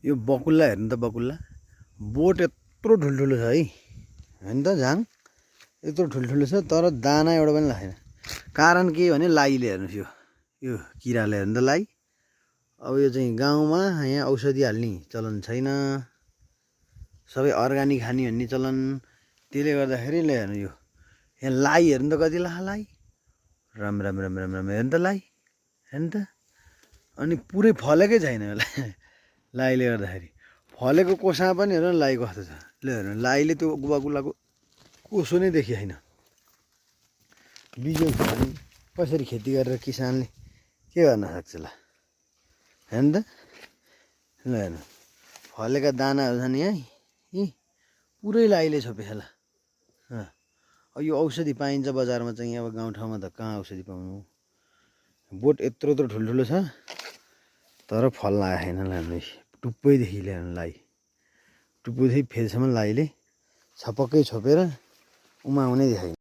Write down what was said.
यो बकुल्ला हेर्नु त बकुल्ला बोट यत्रो ठुल्ठुलो छ है हैन त झाङ यत्रो ठुल्ठुलो छ तर दाना एउटा पनि लागेन कारण के भने लाइले हेर्नुस् यो किराले हेर्नु त लाई अब यो चाहिँ गाउँमा यहाँ औषधि हाल्ने चलन छैन सबै अर्गानिक खाने भन्ने चलन त्यसले गर्दाखेरि ले हेर्नु यो यहाँ लाई हेर्नु त कति लाख लाई राम राम राम राम राम हेर्नु त लाई हेर्नु त अनि पुरै फलेकै छैन यो लाइले गर्दाखेरि फलेको कोसा पनि हेर्नु लाई कस्तो छ ल हेर्नु लाइले त्यो बकुल्लाको कोसो नै देखिएन बिजोग छ भने कसरी खेती गरेर किसानले के गर्न सक्छ ल हेर्नु त ल हेर्नु फलेका दानाहरू छन् यहाँ यी पुरै लाइले छोपेछ ल यो औषधि पाइन्छ बजारमा चाहिँ अब गाउँठाउँमा त कहाँ औषधि पाउनु बोट यत्रो यत्रो ठुल्ठुलो छ तर फल लागेको छैन ल हेर्नु टुप्पैदेखि ल्याउनु लाई टुप्पोदेखि फेदसम्म लाइले छपक्कै छोपेर उमाउनै देखाइ